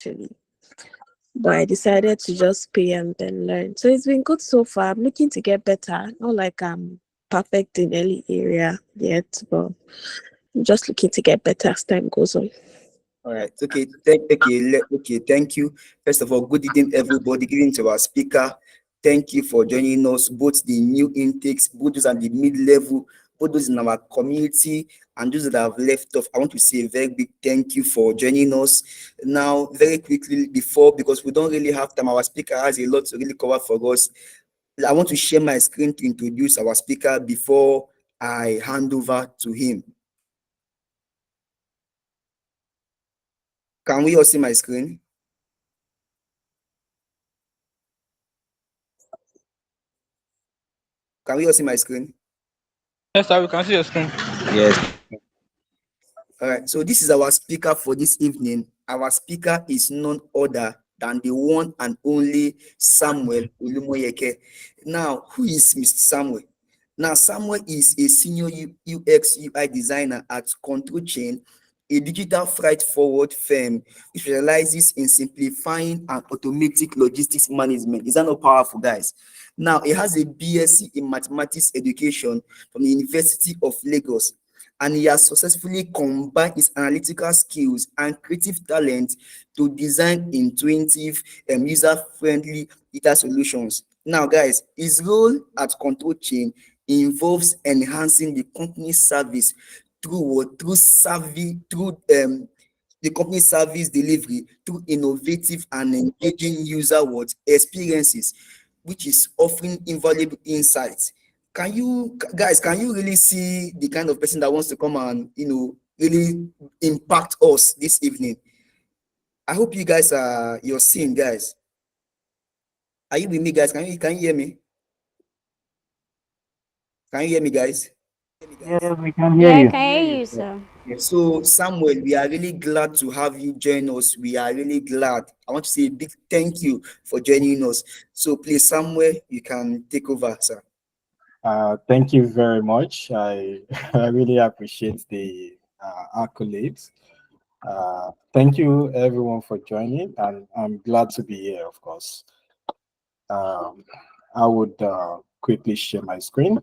actually. But I decided to just pay and then learn. So it's been good so far. I'm looking to get better. Not like I'm perfect in any area yet, but I'm just looking to get better as time goes on. All right. Okay. Okay. Thank you. First of all, good evening, everybody. Good evening to our speaker. Thank you for joining us, both the new intakes, both those at the mid-level, both those in our community, and those that have left off. I want to say a very big thank you for joining us. Now, very quickly, because we don't really have time, our speaker has a lot to really cover for us. I want to share my screen to introduce our speaker before I hand over to him. Can we all see my screen? Can we all see my screen? Yes, sir, we can see your screen. Yes. All right, so this is our speaker for this evening. Our speaker is none other than the one and only Samuel Olumoyeke. Now, who is Mr. Samuel? Now, Samuel is a senior UX UI designer at Control Chain, a digital freight forward firm which specializes in simplifying and automatic logistics management. Is that not powerful, guys? Now, he has a BSc in mathematics education from the University of Lagos, and he has successfully combined his analytical skills and creative talent to design intuitive and user-friendly data solutions. Now, guys, his role at Control Chain involves enhancing the company's service through the company service delivery through innovative and engaging user experiences, which is offering invaluable insights. Can you really see the kind of person that wants to come and really impact us this evening? I hope you guys you're seeing, guys. Are you with me, guys? Can you hear me? Can you hear me, guys? Yes, we can hear Yeah, I you. can hear you, sir. So, Samuel, we are really glad to have you join us. We are really glad. I want to say a big thank you for joining us. So, please, Samuel, you can take over, sir. Thank you very much. I really appreciate the accolades. Thank you, everyone, for joining, and I'm glad to be here, of course. Um, I would quickly share my screen.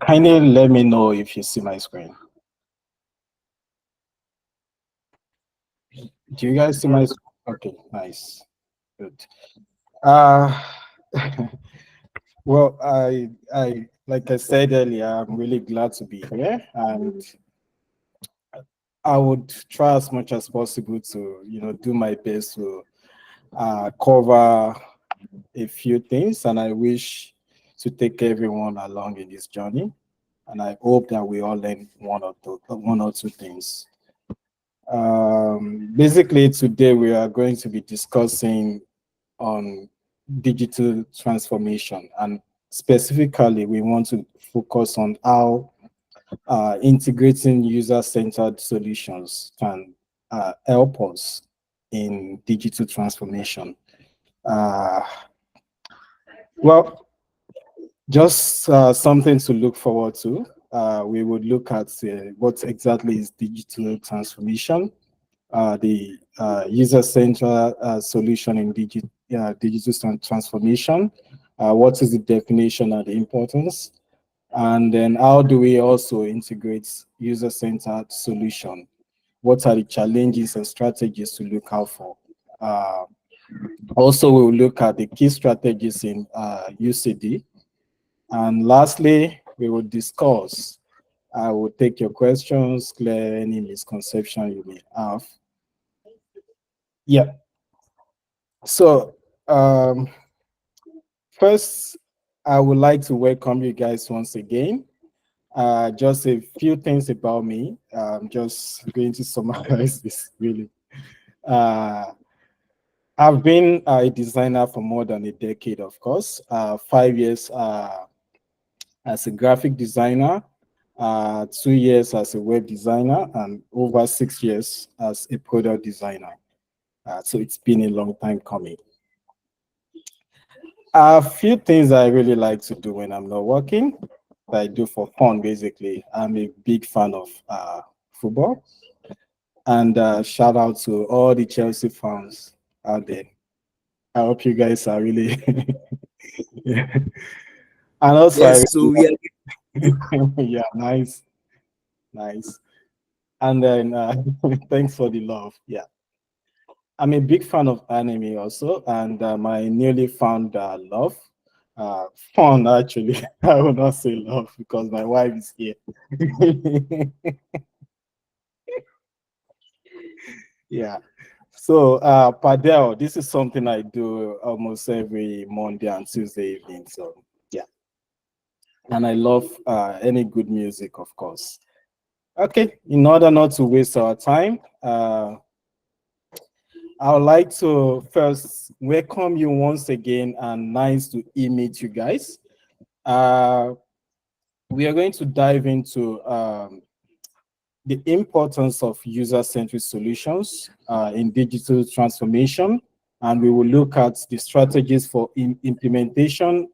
Kindly let me know if you see my screen. Do you guys see my screen? Okay, nice. Good. Uh, well, like I said earlier, I'm really glad to be here, and I would try as much as possible to, do my best to cover a few things, and I wish to take everyone along in this journey. And I hope that we all learn one or two things. Basically, today we are going to be discussing on digital transformation, and specifically, we want to focus on how integrating user-centered solutions can help us in digital transformation. Uh, well, just something to look forward to. We would look at what exactly is digital transformation, the user-centered solution in digital transformation. What is the definition and the importance? And then how do we also integrate user-centered solution? What are the challenges and strategies to look out for? Also, we'll look at the key strategies in UCD. And lastly, we will discuss. I will take your questions, clear any misconception you may have. Yeah. So, first, I would like to welcome you guys once again. Just a few things about me. I'm just going to summarize this really. Uh, I've been a designer for more than a decade, of course. 5 years as a graphic designer, 2 years as a web designer, and over 6 years as a product designer. So it's been a long time coming. A few things I really like to do when I'm not working, that I do for fun basically. I'm a big fan of football. And shout out to all the Chelsea fans out there. I hope you guys are really. Yeah. And also, I Yes, so we are yeah, nice, nice. And then thanks for the love. Yeah, I'm a big fan of anime also, and my newly found love, uh, fun actually. I will not say love because my wife is here. Yeah. So, Padel, this is something I do almost every Monday and Tuesday evening. So, yeah. And I love any good music, of course. Okay. In order not to waste our time, I would like to first welcome you once again and nice to meet you guys. Uh, we are going to dive into the importance of user-centric solutions in digital transformation, and we will look at the strategies for implementation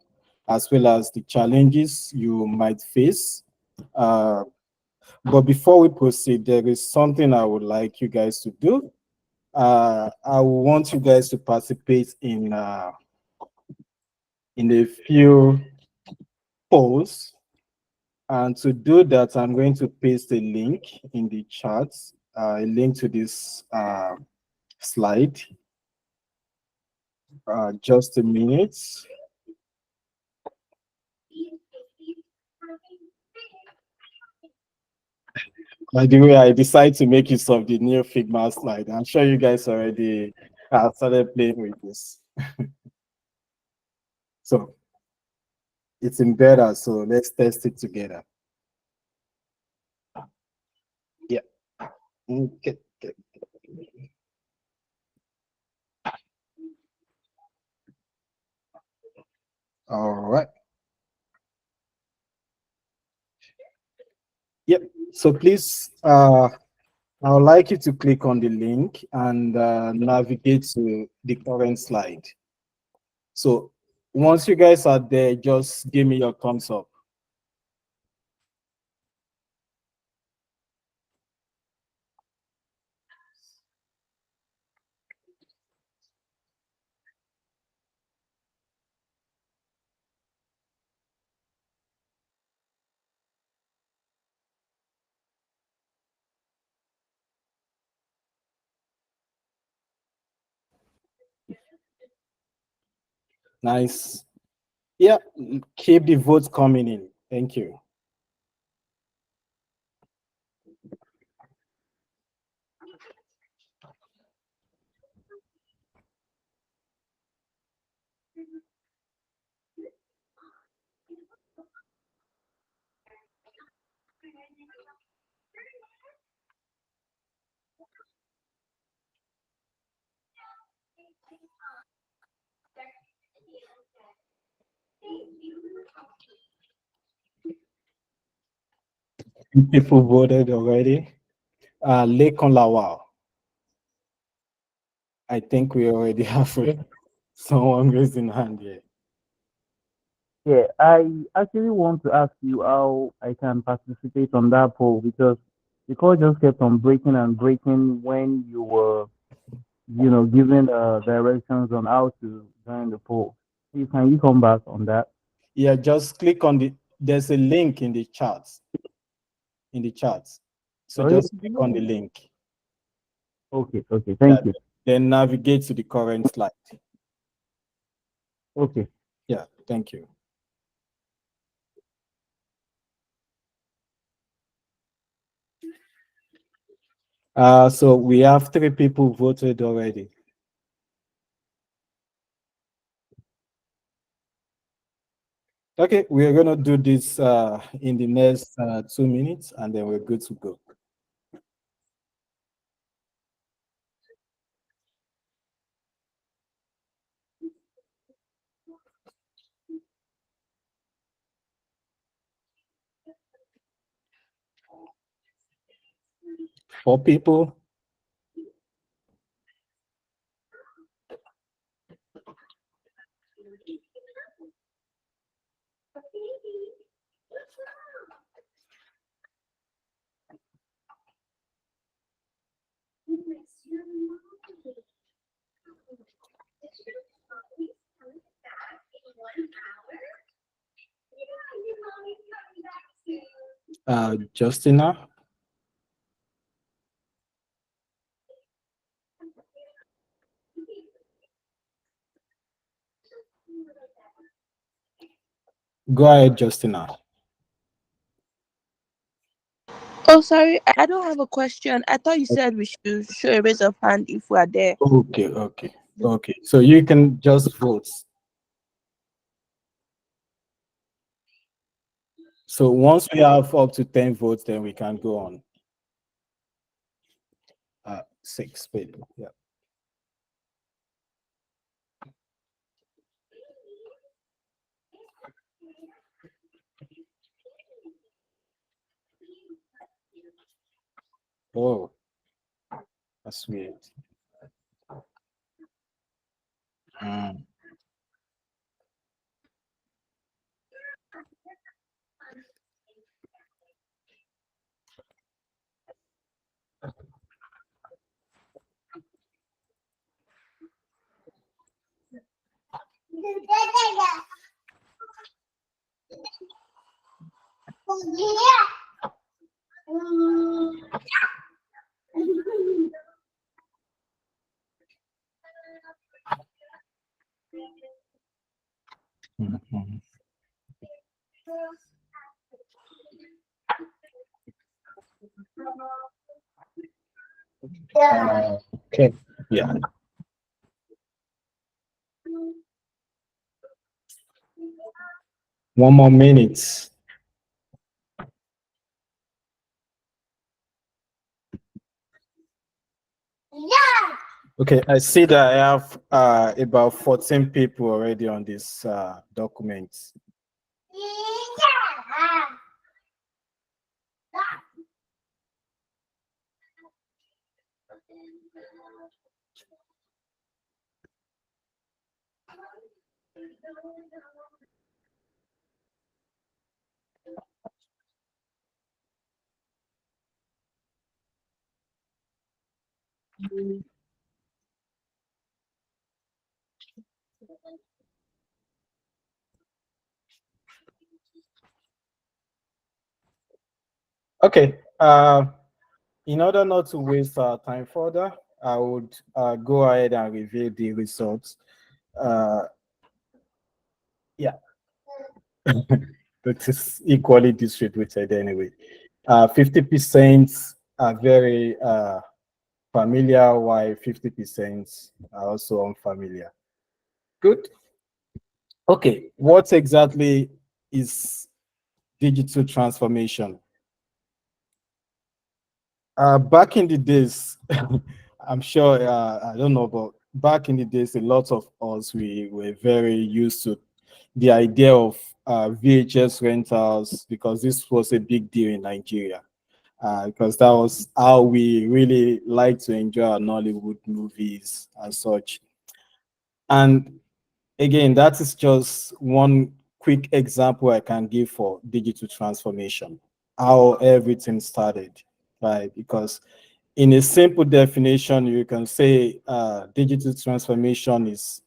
as well as the challenges you might face. Uh, but before we proceed, there is something I would like you guys to do. I want you guys to participate in a few polls. And to do that, I'm going to paste a link in the chat, a link to this slide. Just a minute. By the way, I decided to make use of the new Figma slide. I'm sure you guys already started playing with this. So it's in beta, so let's test it together. Yeah. Okay. All right. Yep. So please, I would like you to click on the link and navigate to the current slide. So once you guys are there, just give me your thumbs up. Nice. Yeah, keep the votes coming in. Thank you. People voted already. Lekon Lawal. I think we already have someone raising hand here. Yeah, I actually want to ask you how I can participate on that poll because the call just kept on breaking and breaking when you were, giving directions on how to join the poll. Please, can you come back on that? Yeah, just click on there's a link in the chat. So Sorry? just click on the link. Okay, Yeah, thank you. then navigate to the current slide. Okay. Yeah, thank you. So we have 3 people voted already. Okay, we are gonna do this in the next 2 minutes, and then we're good to go. For people, Justina. Go ahead, Justina. Oh, sorry, I don't have a question. I thought you said we should show a raise of hand if we are there. Okay, okay, okay. So you can just vote. So once we have up to 10 votes, then we can go on. Six, wait, yeah. Oh, that's weird. Mm. Mhm. Okay, yeah. One more minute. Okay, I see that I have about 14 people already on this document. Okay, in order not to waste our time further, I would go ahead and reveal the results. Uh, yeah, that is equally distributed anyway. 50% are very familiar, while 50% are also unfamiliar. Good. Okay, what exactly is digital transformation? Back in the days, I'm sure, I don't know, but back in the days, a lot of us, we were very used to the idea of VHS rentals, because this was a big deal in Nigeria. Because that was how we really like to enjoy our Nollywood movies and such. And again, that is just one quick example I can give for digital transformation, how everything started, right? Because in a simple definition, you can say digital transformation is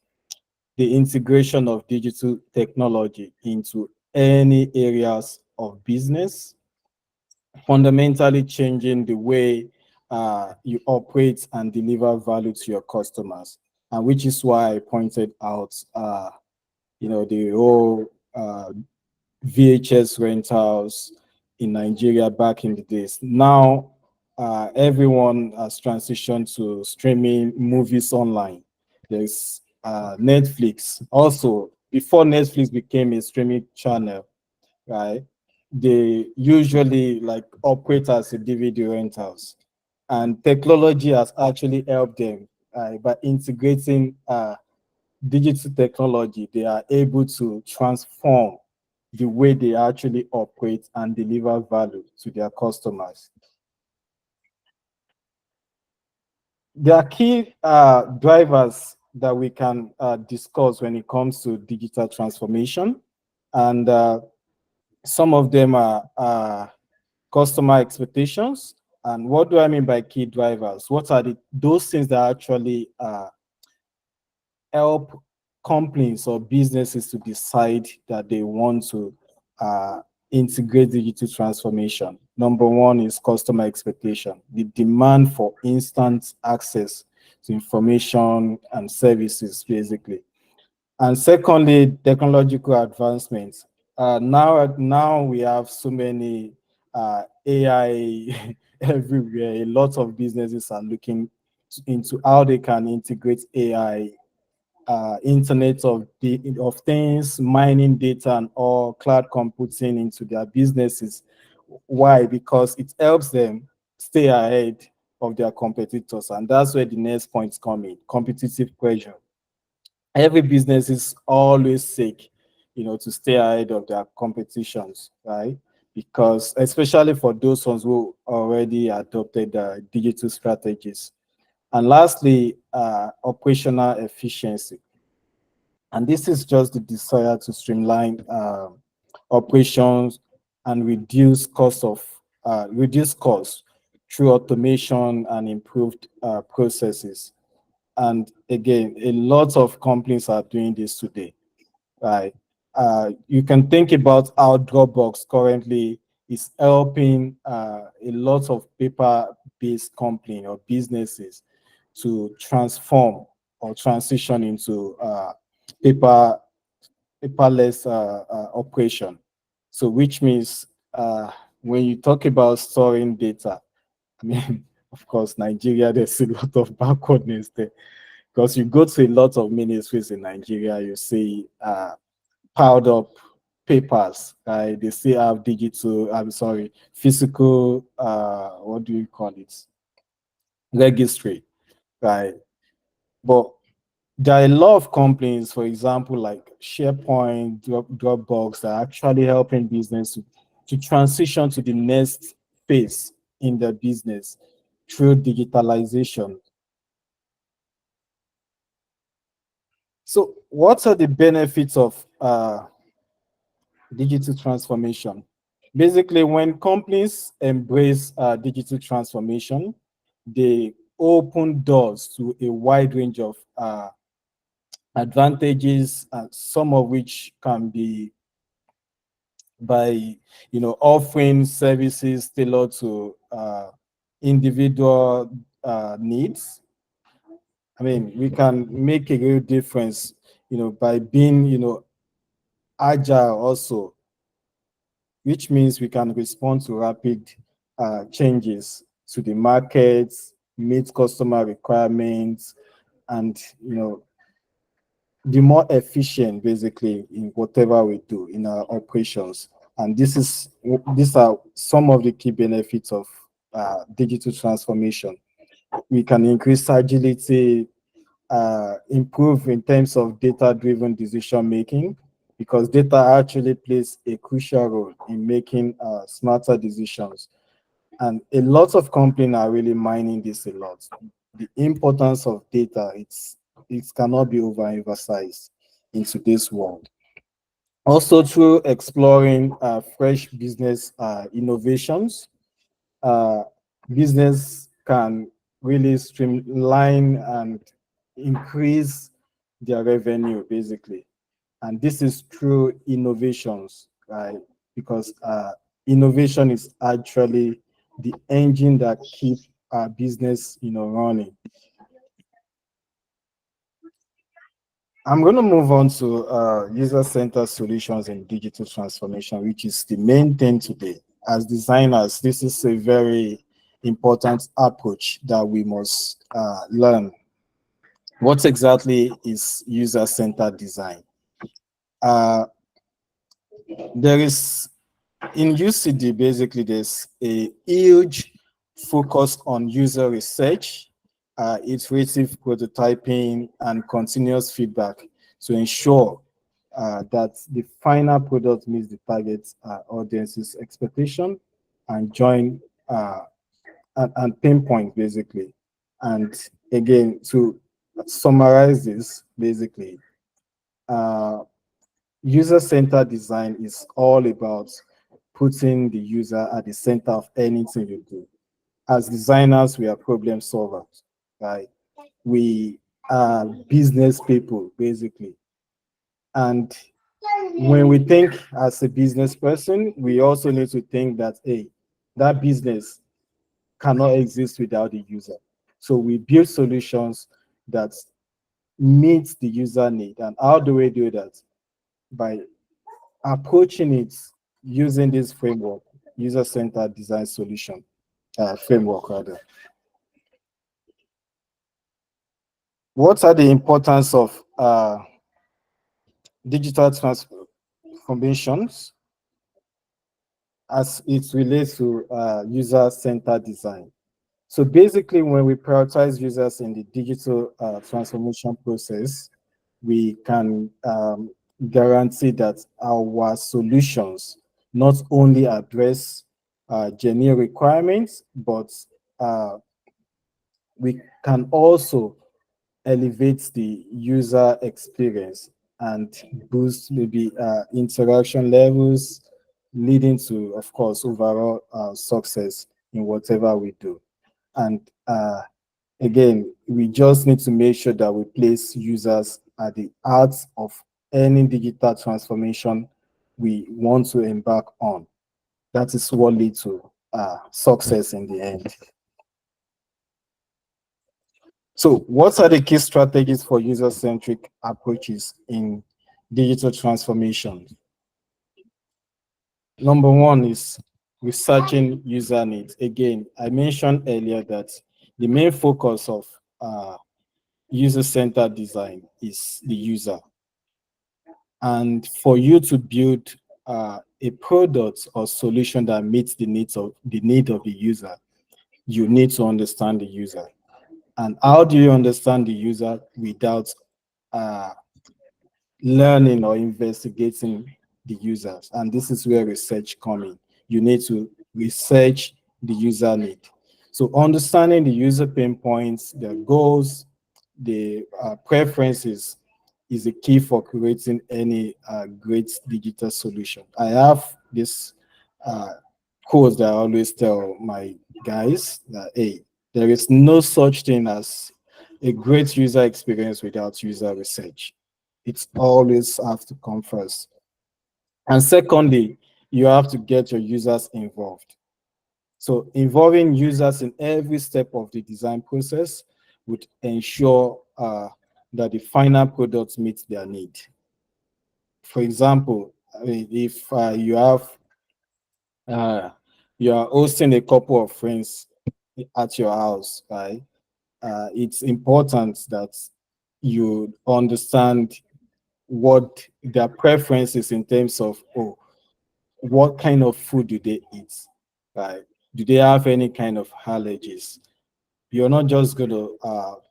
the integration of digital technology into any areas of business, fundamentally changing the way you operate and deliver value to your customers. And which is why I pointed out, the whole VHS rentals in Nigeria back in the days. Now, everyone has transitioned to streaming movies online. There's Netflix. Also, before Netflix became a streaming channel, right? They usually like operate as a DVD rentals, and technology has actually helped them by integrating digital technology. They are able to transform the way they actually operate and deliver value to their customers. There are key drivers that we can discuss when it comes to digital transformation, and some of them are customer expectations. And what do I mean by key drivers? What are those things that actually help companies or businesses to decide that they want to integrate digital transformation. Number one is customer expectation, the demand for instant access to information and services, basically. And secondly, technological advancements. Now we have so many AI everywhere. A lot of businesses are looking into how they can integrate AI, Internet of Things, mining data, and all cloud computing into their businesses. Why? Because it helps them stay ahead of their competitors, and that's where the next points come in: competitive pressure. Every business is always sick, to stay ahead of their competitions, right? Because especially for those ones who already adopted digital strategies. And lastly, operational efficiency. And this is just the desire to streamline operations and reduce costs through automation and improved processes. And again, a lot of companies are doing this today, right? You can think about how Dropbox currently is helping a lot of paper-based company or businesses to transform or transition into paper paperless operation. So, which means when you talk about storing data, I mean, of course, Nigeria, there's a lot of backwardness there because you go to a lot of ministries in Nigeria, you see piled up papers. Right? They still have digital, I'm sorry, physical, what do you call it? Registry, right? But there are a lot of companies, for example, like SharePoint, Dropbox, that are actually helping business to transition to the next phase in their business through digitalization. So, what are the benefits of digital transformation? Basically, when companies embrace digital transformation, they open doors to a wide range of advantages, some of which can be by offering services tailored to individual needs. I mean, we can make a real difference, by being agile also, which means we can respond to rapid changes to the markets, meet customer requirements, and be more efficient basically in whatever we do in our operations. And these are some of the key benefits of digital transformation. We can increase agility, improve in terms of data-driven decision making, because data actually plays a crucial role in making smarter decisions. And a lot of companies are really mining this a lot. The importance of data, it cannot be overemphasized in today's world. Also, through exploring fresh business innovations, uh, business can really streamline and increase their revenue, basically. And this is through innovations, right? Because innovation is actually the engine that keep our business, running. I'm going to move on to user-centered solutions in digital transformation, which is the main thing today. As designers, this is a very important approach that we must learn. What exactly is user-centered design? Uh, there is in UCD, basically, there's a huge focus on user research, iterative prototyping, and continuous feedback to ensure that the final product meets the target audience's expectation and join and pinpoint, basically. And again, to summarize this, basically, uh, user-centered design is all about putting the user at the center of anything you do. As designers, we are problem solvers, right? We are business people, basically. And when we think as a business person, we also need to think that, hey, that business cannot exist without the user. So we build solutions that meet the user need. And how do we do that? By approaching it using this framework, user-centered design solution framework rather. What are the importance of digital transformations as it relates to user-centered design? So basically, when we prioritize users in the digital transformation process, we can guarantee that our solutions not only address genuine requirements, but uh, we can also elevate the user experience and boost maybe interaction levels, leading to, of course, overall success in whatever we do. And again, we just need to make sure that we place users at the heart of any digital transformation we want to embark on. That is what leads to success in the end. So, what are the key strategies for user-centric approaches in digital transformation? Number one is researching user needs. Again, I mentioned earlier that the main focus of user-centered design is the user. And for you to build a product or solution that meets the need of the user, you need to understand the user. And how do you understand the user without uh, learning or investigating the users? And this is where research comes in. You need to research the user need. So understanding the user pain points, their goals, the preferences is a key for creating any great digital solution. I have this uh, quote that I always tell my guys that, hey, there is no such thing as a great user experience without user research. It's always have to come first. And secondly, you have to get your users involved. So involving users in every step of the design process would ensure that the final product meets their need. For example, I mean, if uh, you are hosting a couple of friends at your house, right? It's important that you understand what their preferences in terms of, oh, what kind of food do they eat, right? Do they have any kind of allergies? You're not just going to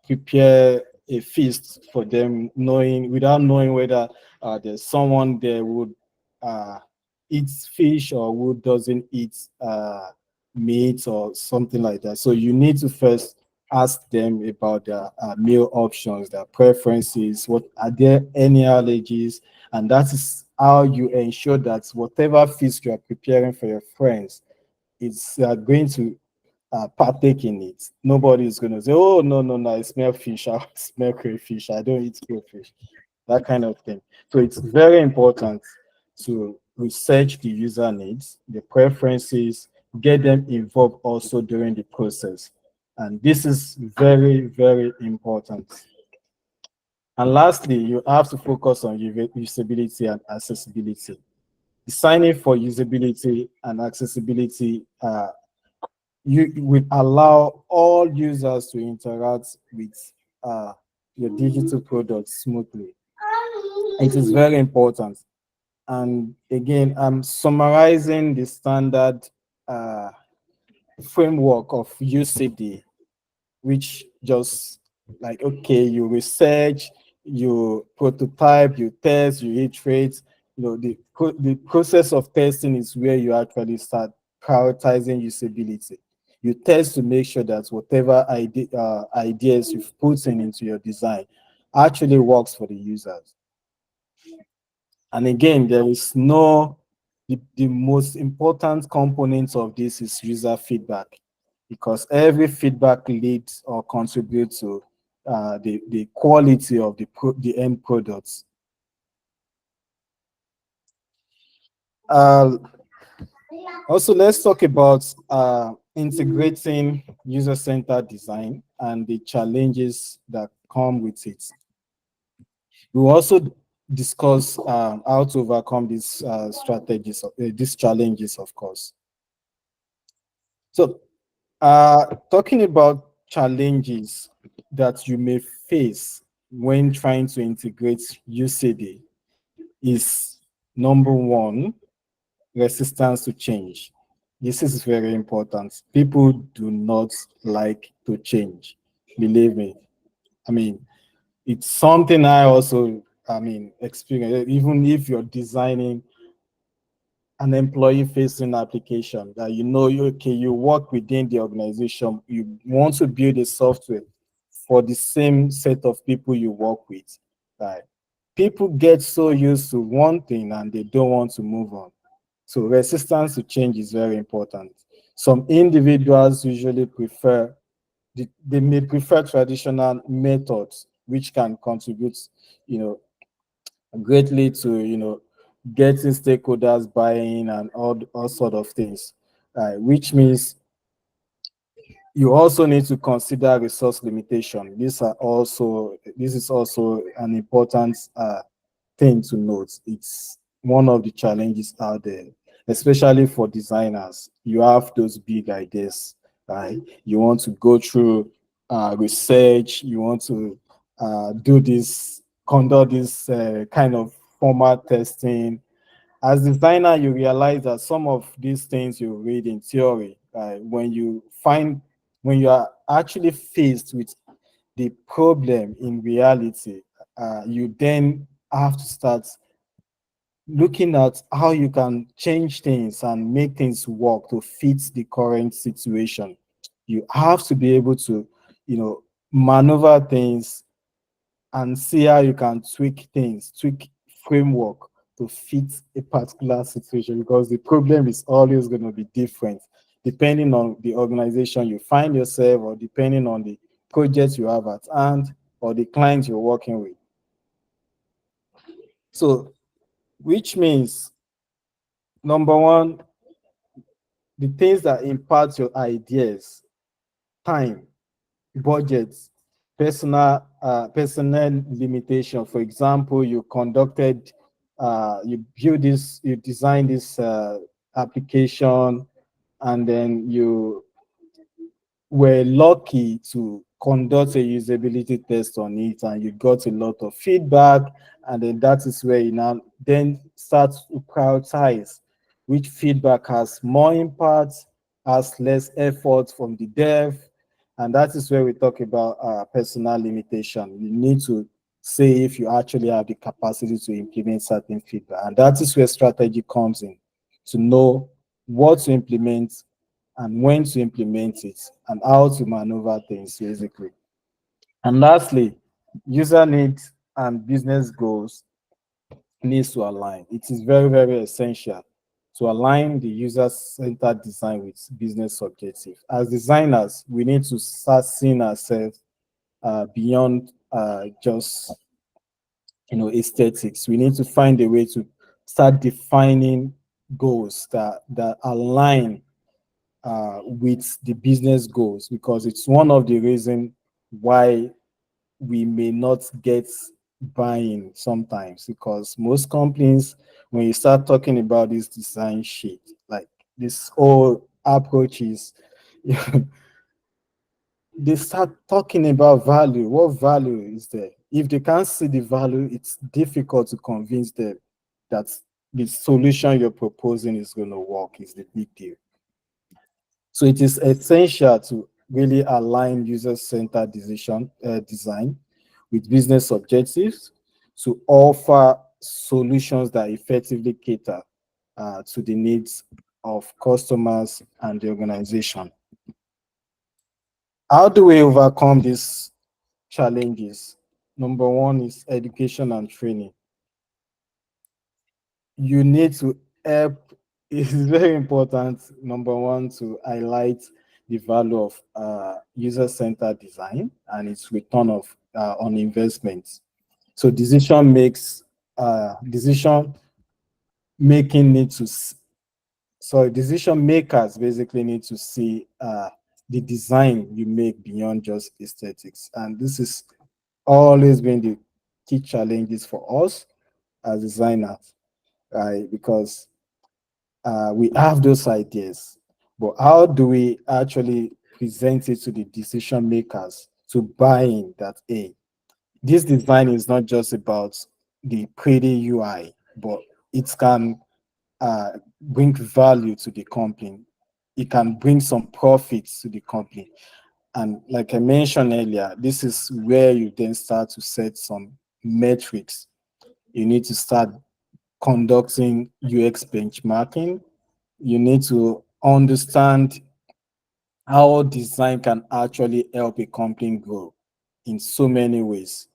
prepare a feast for them knowing without knowing whether there's someone there who would eat fish or who doesn't eat meat or something like that. So you need to first ask them about their meal options, their preferences, what are there any allergies, and that is how you ensure that whatever feast you are preparing for your friends, it's going to partake in it. Nobody is going to say, oh, no, no, no, I smell fish, I smell crayfish, I don't eat crayfish, that kind of thing. So it's very important to research the user needs, the preferences, get them involved also during the process. And this is very, very important. And lastly, you have to focus on usability and accessibility. Designing for usability and accessibility you will allow all users to interact with uh, your digital products smoothly. It is very important. And again, I'm summarizing the standard uh, framework of UCD, which just like, okay, you research, you prototype, you test, you iterate. You know, the process of testing is where you actually start prioritizing usability. You test to make sure that whatever ideas you've put into your design actually works for the users. And again, there is no, the most important component of this is user feedback, because every feedback leads or contributes to the quality of the end products. Uh, Also, let's talk about integrating user-centered design and the challenges that come with it. We will also discuss how to overcome these strategies, these challenges, of course. So, talking about challenges that you may face when trying to integrate UCD is number one, resistance to change. This is very important. People do not like to change. Believe me. I mean, it's something I also, experience. Even if you're designing an employee-facing application that okay, you work within the organization, you want to build a software for the same set of people you work with. Right? People get so used to one thing and they don't want to move on. So resistance to change is very important. Some individuals usually they may prefer traditional methods, which can contribute, you know, greatly to, getting stakeholders buying and all sort of things, which means you also need to consider resource limitation. This is also an important thing to note. It's one of the challenges out there, especially for designers. You have those big ideas, right? You want to go through research, you want to conduct this kind of formal testing. As designer, you realize that some of these things you read in theory, when you are actually faced with the problem in reality, you then have to start looking at how you can change things and make things work to fit the current situation. You have to be able to, maneuver things and see how you can tweak framework to fit a particular situation, because the problem is always going to be different depending on the organization you find yourself, or depending on the project you have at hand, or the client you're working with. So, which means, number one, the things that impact your ideas: time, budget, personnel limitation. For example, you designed this application, and then you were lucky to conduct a usability test on it, and you got a lot of feedback, and then that is where you now then start to prioritize which feedback has more impact, has less effort from the dev. And that is where we talk about personal limitation. You need to say if you actually have the capacity to implement certain feedback, and that is where strategy comes in, to know what to implement and when to implement it, and how to maneuver things, basically. And lastly, user needs and business goals needs to align. It is very, very essential to align the user-centered design with business objective. As designers, we need to start seeing ourselves beyond just aesthetics. We need to find a way to start defining goals that align with the business goals, because it's one of the reasons why we may not get buying sometimes, because most companies, when you start talking about this design sheet, like this whole approach is they start talking about value. What value is there? If they can't see the value, it's difficult to convince them that the solution you're proposing is going to work, is the big deal. So it is essential to really align user-centered design with business objectives to offer solutions that effectively cater to the needs of customers and the organization. How do we overcome these challenges? Number one is education and training. You need to help. It's very important, number one, to highlight the value of user-centered design and its return of on investment. So decision making need to so decision makers basically need to see the design you make beyond just aesthetics, and this is always been the key challenges for us as designers, right? Because we have those ideas, but how do we actually present it to the decision makers to buy in that a this design is not just about the pretty UI, but it can bring value to the company. It can bring some profits to the company. And like I mentioned earlier, this is where you then start to set some metrics. You need to start conducting UX benchmarking. You need to understand how design can actually help a company grow in so many ways.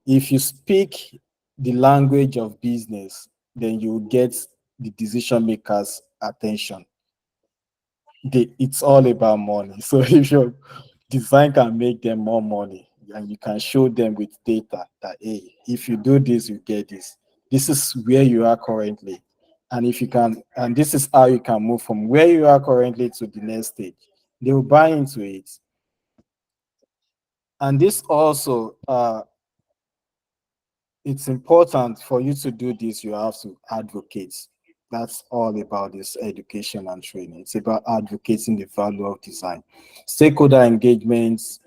If you speak the language of business, then you get the decision makers' attention. It's all about money. So if your design can make them more money and you can show them with data that, hey, if you do this, you get this. This is where you are currently. And if you can, and this is how you can move from where you are currently to the next stage. They will buy into it. And this also it's important for you to do this, you have to advocate. That's all about this education and training. It's about advocating the value of design. Stakeholder engagements,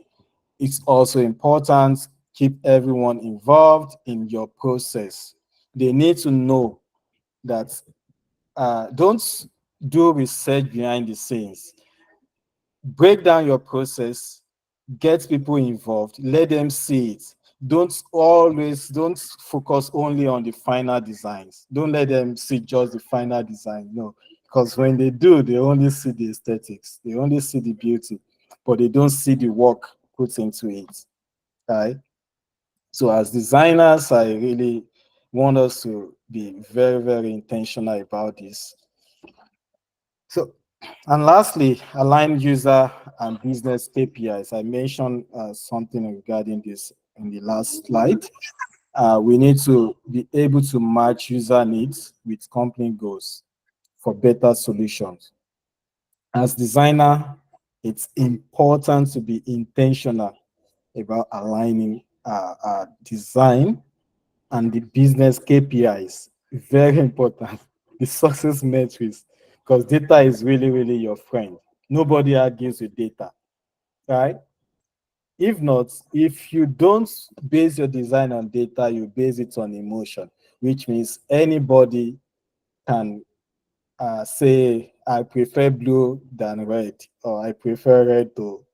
it's also important. Keep everyone involved in your process. They need to know that don't do research behind the scenes. Break down your process, get people involved, let them see it. Don't focus only on the final designs. Don't let them see just the final design. No, because when they do, they only see the aesthetics, they only see the beauty, but they don't see the work put into it. Right? So as designers, I really want us to be very, very intentional about this. So, and lastly, align user and business KPIs. I mentioned something regarding this in the last slide. We need to be able to match user needs with company goals for better solutions. As designer, it's important to be intentional about aligning design and the business KPIs. Very important. The success metrics, because data is really, really your friend. Nobody argues with data, right? If not, if you don't base your design on data, you base it on emotion, which means anybody can say, I prefer blue than red, or I prefer red to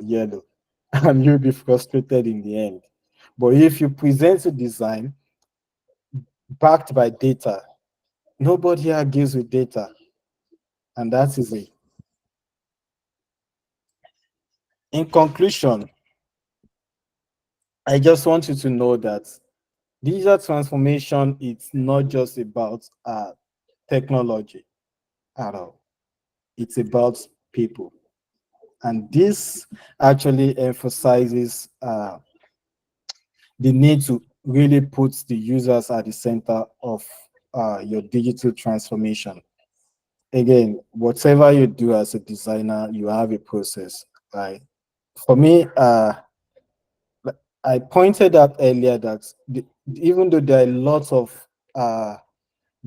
yellow, and you'll be frustrated in the end. But if you present a design backed by data, nobody argues with data, and that is it. In conclusion, I just want you to know that digital transformation is not just about technology at all. It's about people. And this actually emphasizes the need to really put the users at the center of your digital transformation. Again, whatever you do as a designer, you have a process, right? For me, I pointed out earlier that even though there are lots of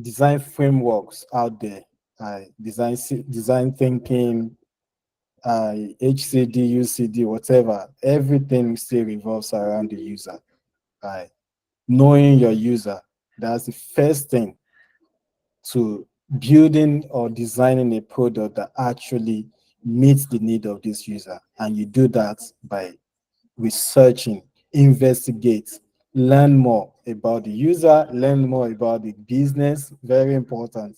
design frameworks out there, design thinking, HCD, UCD, whatever, everything still revolves around the user. Right? Knowing your user, that's the first thing to building or designing a product that actually meets the need of this user. And you do that by researching, investigate, learn more about the user, learn more about the business. Very important.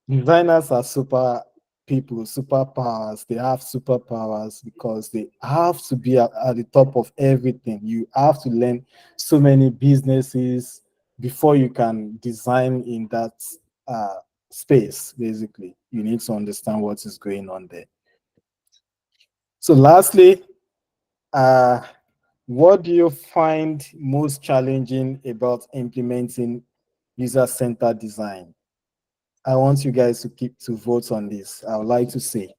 Designers are super people, superpowers. They have superpowers because they have to be at the top of everything. You have to learn so many businesses before you can design in that uh, space. Basically, you need to understand what is going on there. So, lastly, what do you find most challenging about implementing user-centered design. I want you guys to keep to vote on this. I would like to say.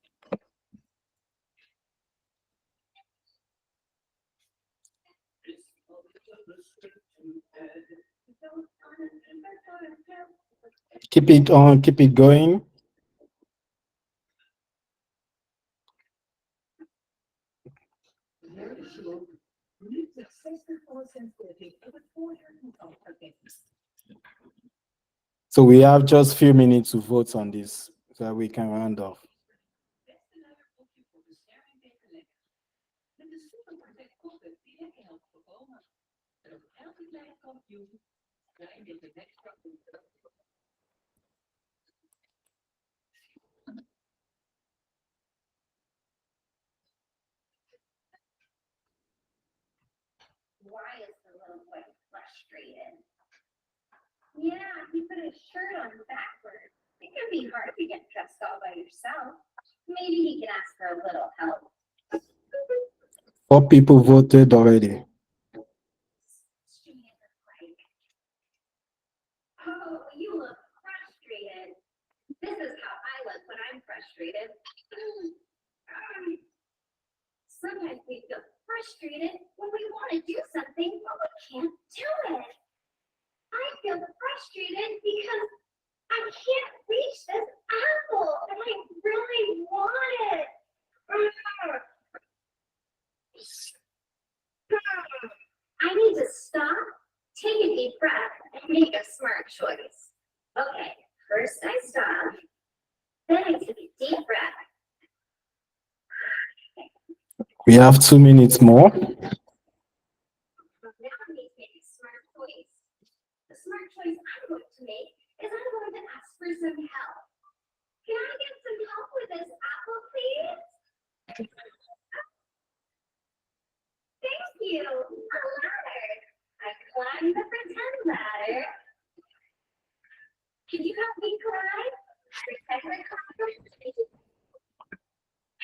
Keep it on, keep it going. So we have just few minutes to vote on this so that we can round off. Why is the little boy frustrated? Yeah, he put his shirt on backwards. It can be hard to get dressed all by yourself. Maybe he can ask for a little help. 4 people voted already. Oh, you look frustrated. This is how I look when I'm frustrated. Sometimes we feel frustrated when we want to do something, but we can't do it. I feel frustrated because I can't reach this apple and I really want it. I need to stop, take a deep breath, and make a smart choice. Okay, first I stop, then I take a deep breath. We have 2 minutes more. Now I need to make a smart choice. The smart choice I'm going to make is I'm going to ask for some help. Can I get some help with this apple, please? Thank you. A ladder. I climbed the pretend ladder. Can you help me climb? Pretend I climb.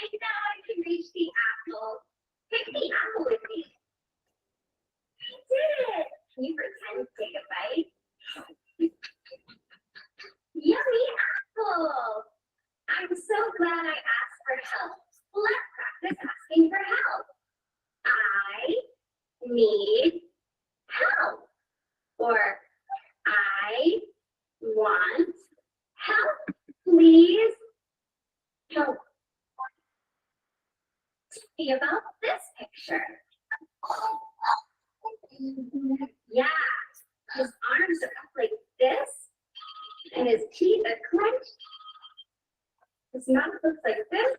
And now I can reach the apple. Pick the apple with me. I did it. Can you pretend to take a bite? Yummy apple. I'm so glad I asked for help. Let's practice asking for help. I need help. Or I want help. Please help. Tell me about this picture. Yeah, his arms are up like this, and his teeth are clenched. His mouth looks like this.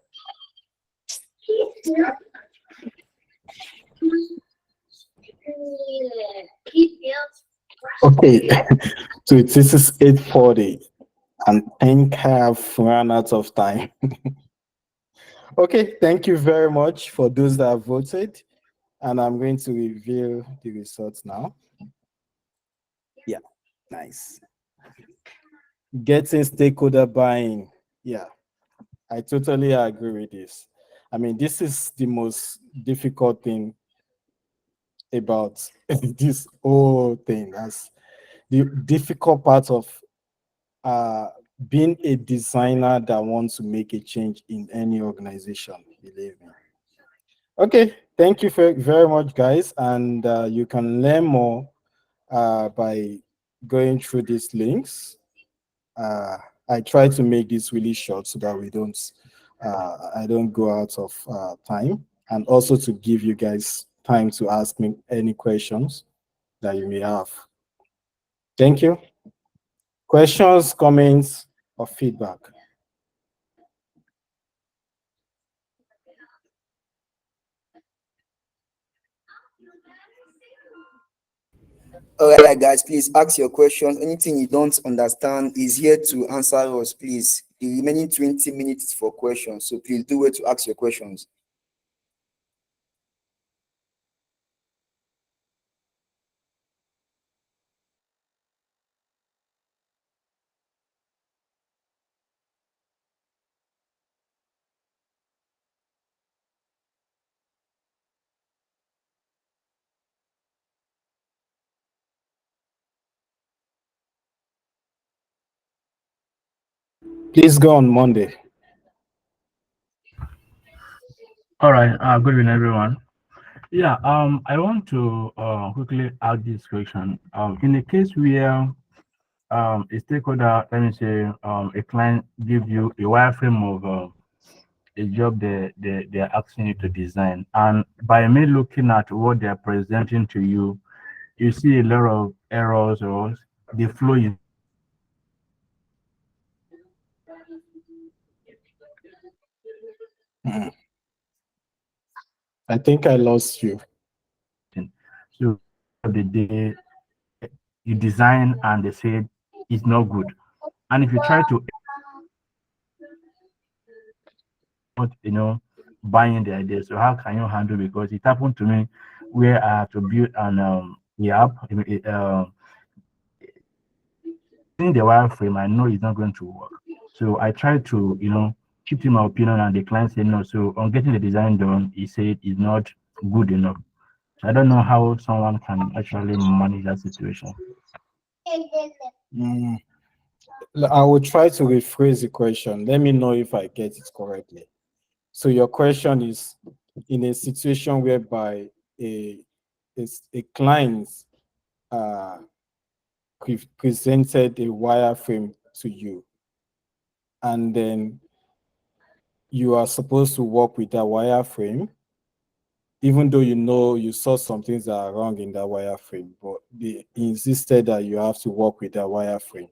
He feels Okay, so this is 8:40, and I think I have run out of time. Okay, thank you very much for those that have voted, and I'm going to reveal the results now. Yeah, nice. Getting stakeholder buying. Yeah, I totally agree with this. I mean, this is the most difficult thing about this whole thing. As the difficult part of uh, being a designer that wants to make a change in any organization, believe me. Okay, thank you very much, guys. And you can learn more by going through these links. Uh, I try to make this really short so that I don't go out of time, and also to give you guys time to ask me any questions that you may have. Thank you. Questions, comments, or feedback? All right, guys, please ask your questions. Anything you don't understand is here to answer us, please. The remaining 20 minutes for questions. So please do it to ask your questions. Please go on Monday. All right. Good evening, everyone. Yeah. I want to quickly ask this question. In the case where a stakeholder, let me say, a client give you a wireframe of a job they're asking you to design, and by me looking at what they're presenting to you, you see a lot of errors or the flow is Mhm. I think I lost you. so the day you design and they said it's not good. And if you try to not, buying the idea, so how can you handle? Because it happened to me where I had to build an the app. In the wireframe, I know it's not going to work. So I tried to, keep to my opinion, and the client said no. So on getting the design done, he said it's not good enough. So I don't know how someone can actually manage that situation. Mm, I will try to rephrase the question. Let me know if I get it correctly. So your question is, in a situation whereby a a client uh, presented a wireframe to you, and then you are supposed to work with that wireframe, even though you know you saw some things that are wrong in that wireframe, but they insisted that you have to work with that wireframe.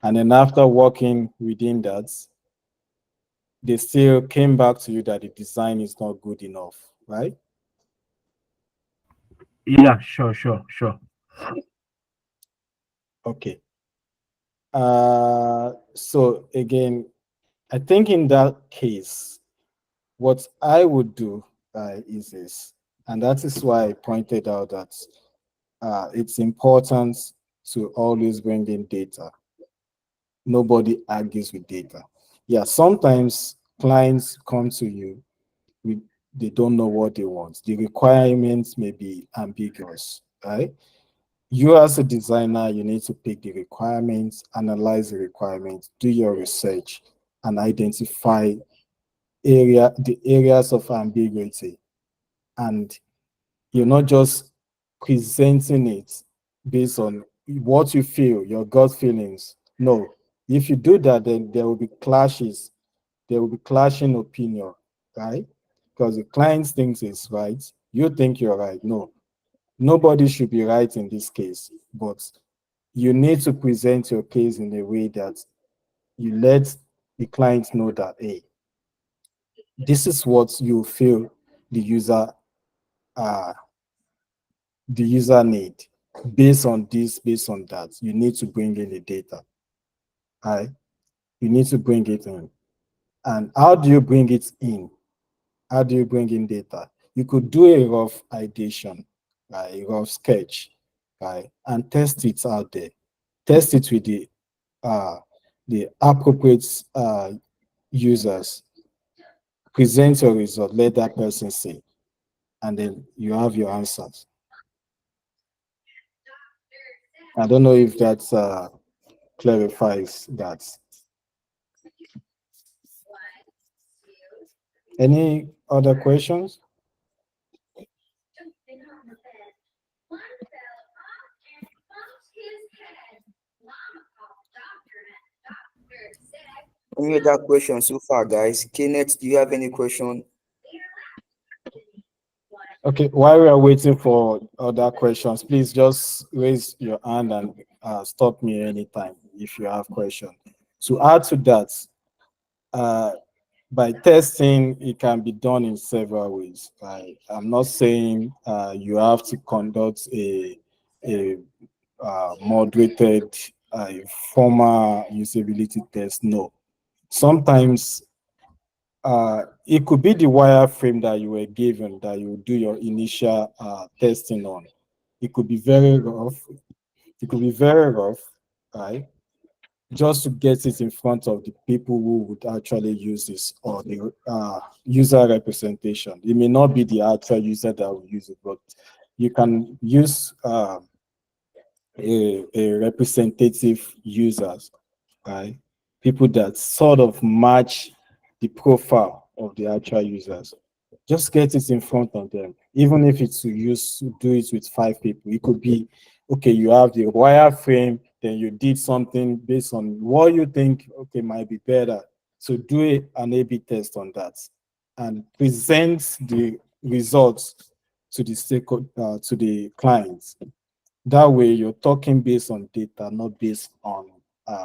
And then after working within that, they still came back to you that the design is not good enough, right? Yeah, sure. Okay. So again, I think in that case, what I would do is this, and that is why I pointed out that it's important to always bring in data. Nobody argues with data. Yeah, sometimes clients come to you with they don't know what they want. The requirements may be ambiguous, right? You as a designer, you need to pick the requirements, analyze the requirements, do your research, and identify the areas of ambiguity. And you're not just presenting it based on what you feel, your gut feelings. No, if you do that, then there will be clashes. There will be clashing opinion, right? Because the client thinks it's right, you think you're right. No, nobody should be right in this case, but you need to present your case in a way that you let the client know that, hey, this is what you feel the user uh, the user need. Based on this, based on that, you need to bring in the data. Right? You need to bring it in. And how do you bring it in? How do you bring in data? You could do a rough ideation, right? A rough sketch, right? And test it out there. Test it with the appropriate users. Present your result, let that person see, and then you have your answers. I don't know if that clarifies that. Any other questions? Jumping on the bed. One fell off and bumped his head. Mama called the doctor and the doctor said, Any other questions so far, guys? Kenneth, do you have any question? Okay, while we are waiting for other questions, please just raise your hand and stop me anytime if you have questions. To add to that, uh, by testing, it can be done in several ways. Right? I'm not saying you have to conduct a moderated, formal usability test. No. Sometimes it could be the wireframe that you were given that you do your initial testing on. It could be very rough. It could be very rough, right? Just to get it in front of the people who would actually use this, or the user representation. It may not be the actual user that will use it, but you can use a representative users, right? people that sort of match the profile of the actual users. Just get it in front of them. Even if it's to do it with 5 people, it could be okay. You have the wireframe, then you did something based on what you think okay might be better. So do an A/B test on that, and present the results to the to the clients. That way, you're talking based on data, not based on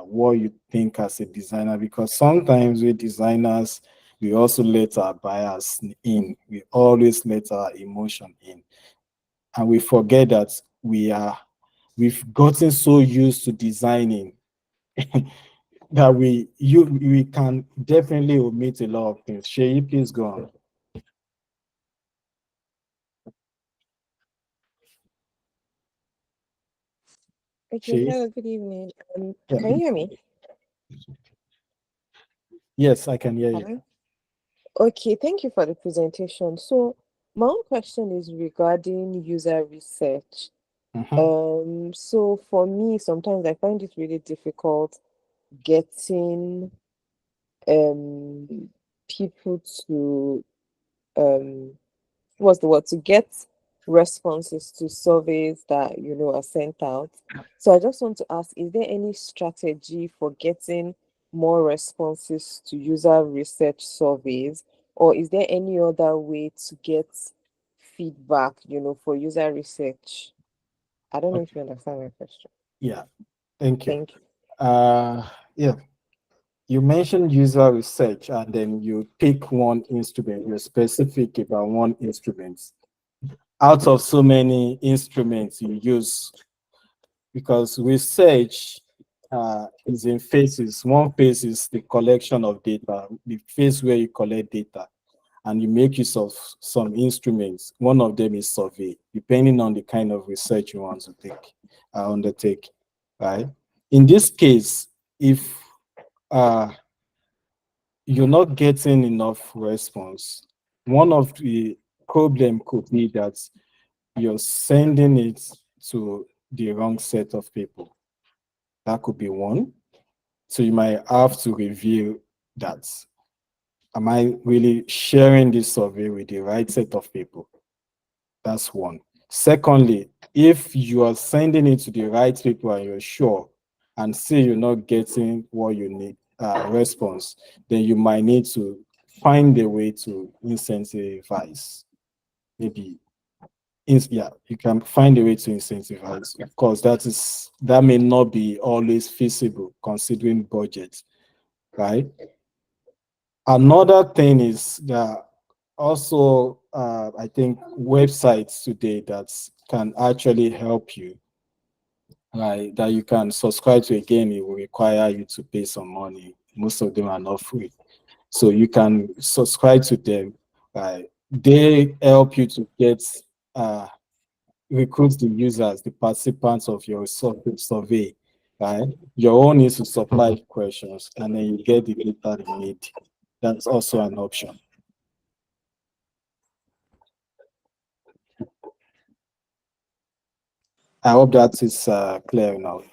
what you think as a designer. Because sometimes we designers, we also let our bias in. We always let our emotion in, and we forget that we've gotten so used to designing that we can definitely omit a lot of things. Shay, please go on. Okay, Shay, hello, good evening. yeah. Can you hear me? Yes, I can hear you. Hello? Okay, thank you for the presentation. So, my own question is regarding user research. Mhm. So for me, sometimes I find it really difficult getting people to um what's the word, to get responses to surveys that are sent out. So I just want to ask, is there any strategy for getting more responses to user research surveys, or is there any other way to get feedback, for user research? I don't know if Okay. you understand my question. Yeah, thank you. Thank you. Yeah, you mentioned user research and then you pick one instrument, you're specific about one instrument. Out of so many instruments you use, because research is in phases. One phase is the collection of data, the phase where you collect data and you make use of some instruments. One of them is survey, depending on the kind of research you want to undertake, right? In this case, if uh, you're not getting enough response, one of the problem could be that you're sending it to the wrong set of people. That could be one. So you might have to review that. Am I really sharing this survey with the right set of people? That's one. Secondly, if you are sending it to the right people and you're sure, and see you're not getting what you need, response, then you might need to find a way to incentivize. Maybe, yeah, you can find a way to incentivize. Of course, that may not be always feasible considering budget, right? Another thing is that also, I think websites today that can actually help you, right? That you can subscribe to. Again, it will require you to pay some money. Most of them are not free, so you can subscribe to them. Right? They help you to get uh, recruit the users, the participants of your survey. Right? Your own is to supply questions, and then you get the data you need. That's also an option. I hope that is clear enough.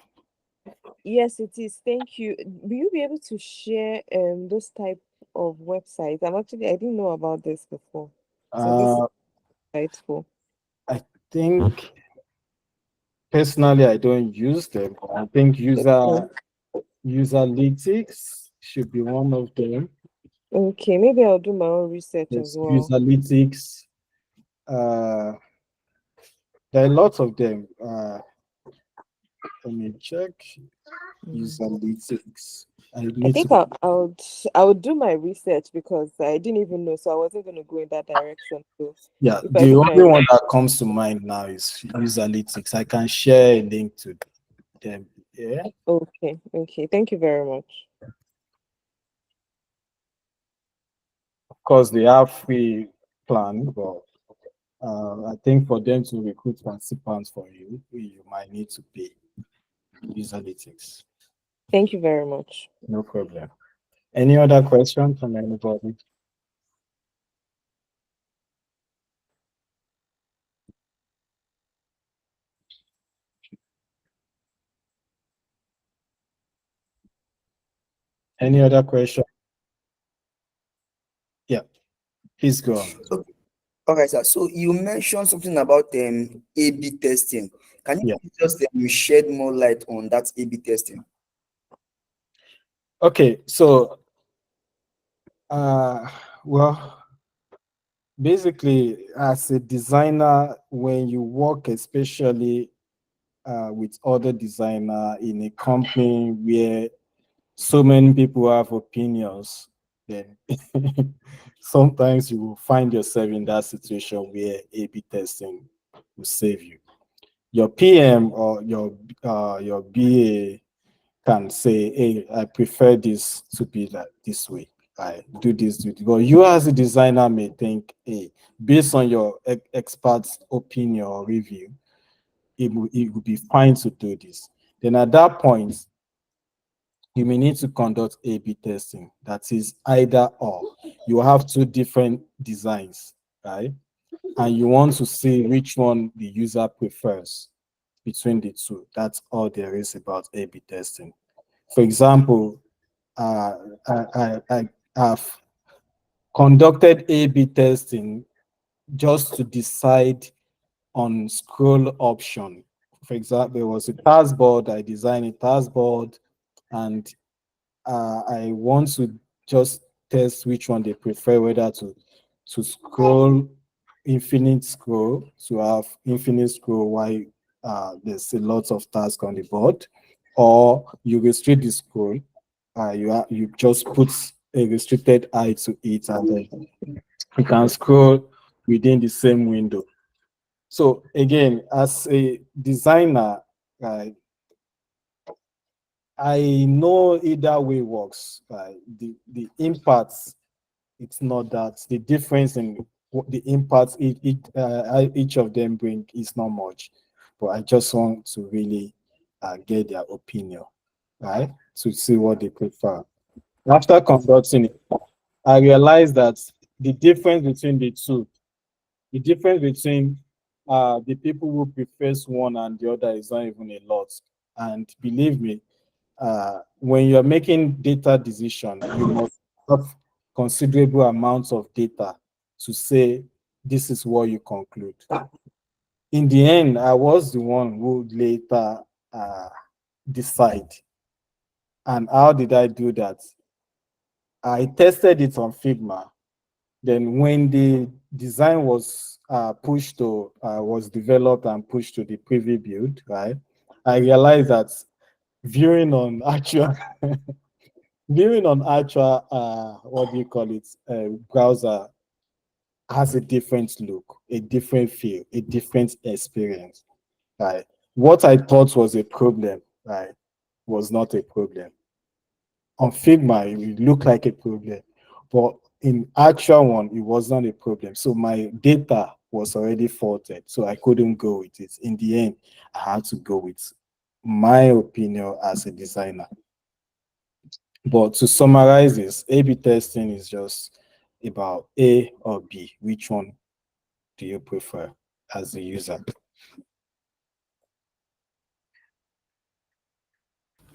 Yes, it is. Thank you. Will you be able to share those type of websites? I didn't know about this before. So this is Uh, insightful. I think personally I don't use them. I think Okay. userlytics should be one of them. Okay, maybe I'll do my own research as There's well. userlytics. There are lots of them. Let me check. Mm. Userlytics. I I need think to. I would do my research because I didn't even know, so I wasn't going to go in that direction. So Yeah, if I the do only my one that comes to mind now is userlytics. I can share a link to them. Yeah. okay, thank you very much. Of course, they have free plan, but I think for them to recruit participants for you, you might need to pay userlytics. Thank you very much. No problem. Any other question from anybody? Any other question? Yeah, please go on. Okay. All right, sir. So you mentioned something about A/B testing. Can you Yeah. please just shed more light on that A/B testing? Okay, so uh well, basically as a designer, when you work especially with other designer in a company where so many people have opinions, then sometimes you will find yourself in that situation where A/B testing will save you. Your PM or your BA can say, "Hey, I prefer this to be like this way. I do this, do this." But you as a designer may think, "Hey, based on your expert's opinion or review, it would be fine to do this." Then at that point, you may need to conduct A/B testing. That is either or. You have two different designs, right? And you want to see which one the user prefers between the two. That's all there is about A/B testing. For example, uh, I have conducted A/B testing just to decide on scroll option. For example, there was a taskboard. I designed a taskboard, and I want to just test which one they prefer, whether to scroll infinite scroll, to have infinite scroll while there's a lot of tasks on the board, or you restrict the scroll. You just put a restricted eye to it, and then you can scroll within the same window. So again, as a designer, uh, I know either way works. The impacts, it's not that the difference in what the impacts each of them bring is not much, but I just want to really get their opinion, right? To see what they prefer. After conducting it, I realized that the difference between the two, the difference between the people who prefers one and the other is not even a lot. And believe me, when you're making data decision, you must have considerable amounts of data to say this is what you conclude. In the end, I was the one who later decide. And how did I do that? I tested it on Figma. Then when the design was was developed and pushed to the preview build, right? I realized that viewing on actual viewing on actual what do you call it browser has a different look, a different feel, a different experience, right? What I thought was a problem, right, was not a problem. On Figma it would look like a problem, but in actual one it wasn't a problem. So my data was already faulted, so I couldn't go with it. In the end, I had to go with my opinion as a designer. But to summarize this, A/B testing is just about A or B. Which one do you prefer as a user?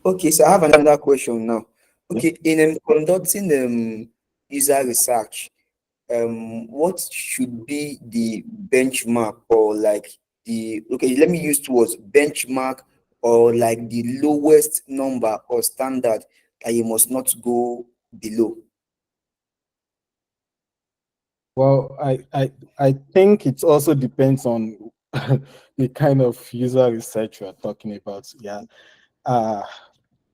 Okay, so I have another question now. Yeah. Okay, in conducting user research, what should be the benchmark or like the okay, let me use two words, benchmark or like the lowest number or standard that you must not go below? Well, I think it also depends on the kind of user research we're talking about. Yeah. Uh,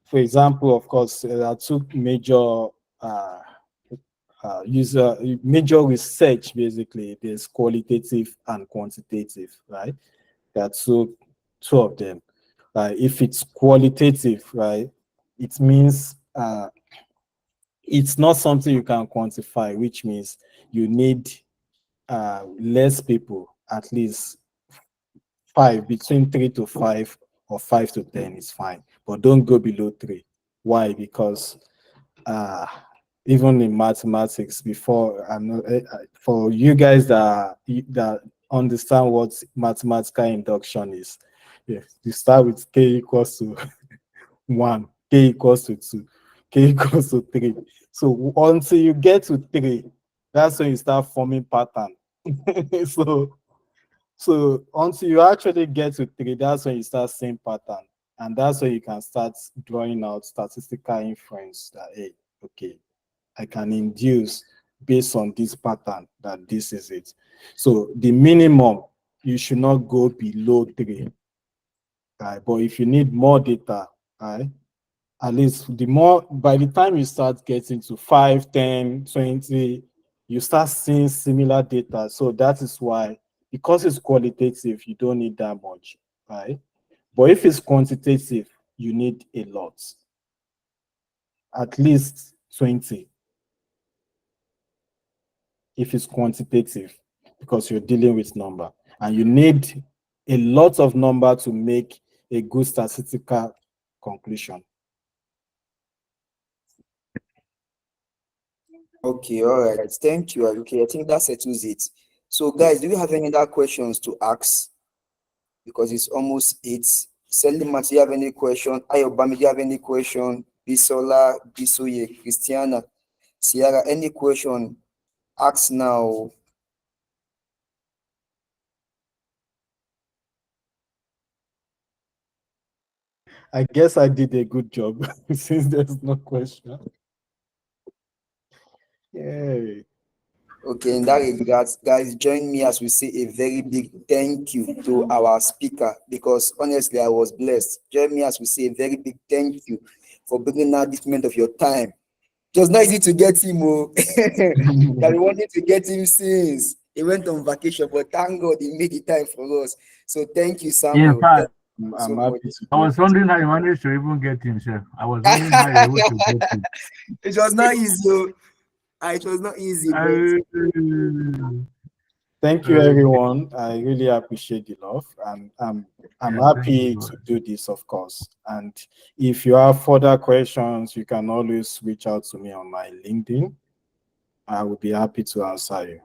for example, of course, there are two major uh, major research basically. There's qualitative and quantitative, right? There are two of them. If it's qualitative, right, it means it's not something you can quantify, which means you need less people, at least five, between 3 to 5 or 5 to 10 is fine, but don't go below 3. Why? Because uh, even in mathematics, before I'm not for you guys that understand what mathematical induction is, yeah, you start with k equals to 1, k equals to 2. k equals to 3. So until you get to 3, that's when you start forming pattern. so so until you actually get to 3, that's when you start seeing pattern. And that's when you can start drawing out statistical inference that, hey, okay, I can induce based on this pattern that this is it. So the minimum, you should not go below 3. Right? But if you need more data, right, at least the more, by the time you start getting to 5, 10, 20, you start seeing similar data. So that is why, because it's qualitative, you don't need that much, right? But if it's quantitative, you need a lot, at least 20 if it's quantitative, because you're dealing with number. And you need a lot of number to make a good statistical conclusion. Okay, all right. Thank you. Okay, I think that settles it. So, guys, do you have any other questions to ask? Because it's almost 8. Selima, do you have any question? Ayobami, do you have any question? Bisola, Bisoye, Christiana, Sierra, any question? Ask now. I guess I did a good job since there's no question. Yay. Okay, in that regard, guys, join me as we say a very big thank you to our speaker, because honestly, I was blessed. Join me as we say a very big thank you for bringing out this moment of your time. It was not easy to get him. Oh. That we wanted to get him since he went on vacation, but thank God he made the time for us. So thank you, In Samuel. Thank fact, you so I'm much. happy to I do was it. wondering how you managed to even get himself. I was wondering how you were able to get him. It was not easy. Oh. It was not easy, but Thank you, everyone. I really appreciate the love, and I'm yeah, thank happy you. to do this, of course. And if you have further questions, you can always reach out to me on my LinkedIn. I will be happy to answer you.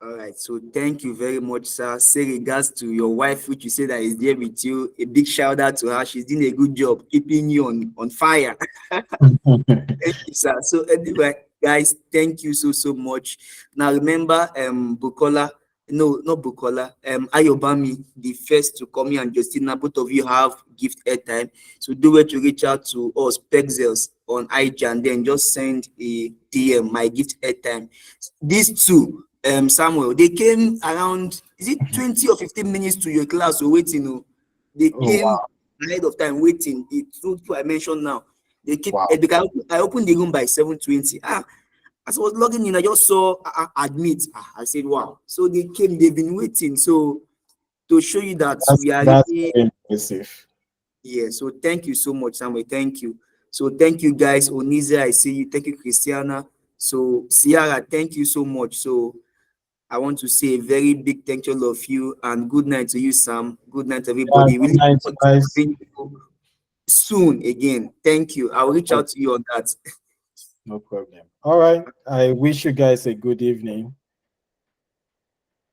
all right. So thank you very much, sir. Say regards to your wife, which you say that is there with you. A big shout out to her. She's doing a good job keeping you on fire. Thank you, sir. So anyway, guys, thank you so much. Now remember, Bukola, no, not Bukola, Ayobami, the first to come here, and Justina, both of you have gift airtime. So do it to reach out to us, Pexels, on IG, and then just send a DM, my gift airtime. These two, Samuel, they came around, is it 20 or 15 minutes to your class or waiting? Oh? They Oh, came wow. ahead of time waiting. The two I mentioned now. They keep Wow. because I opened the room by 7:20. As I was logging in, I just saw admit. I said, wow. So they came, they've been waiting. So to show you that we are That's really, very impressive. yeah. So thank you so much, Samuel. Thank you. So thank you guys. Onize, I see you. Thank you, Christiana. So Ciara, thank you so much. So I want to say a very big thank you all of you, and good night to you, Sam. Good night, Yeah, everybody. good Really night, look forward to guys. having you soon again. Thank you. I'll reach out to you on that. No problem. All right. I wish you guys a good evening.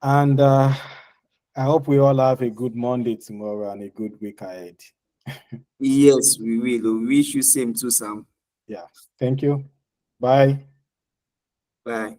And I hope we all have a good Monday tomorrow and a good week ahead. Yes, we will. We wish you same too, Sam. Yeah. Thank you. Bye. Bye.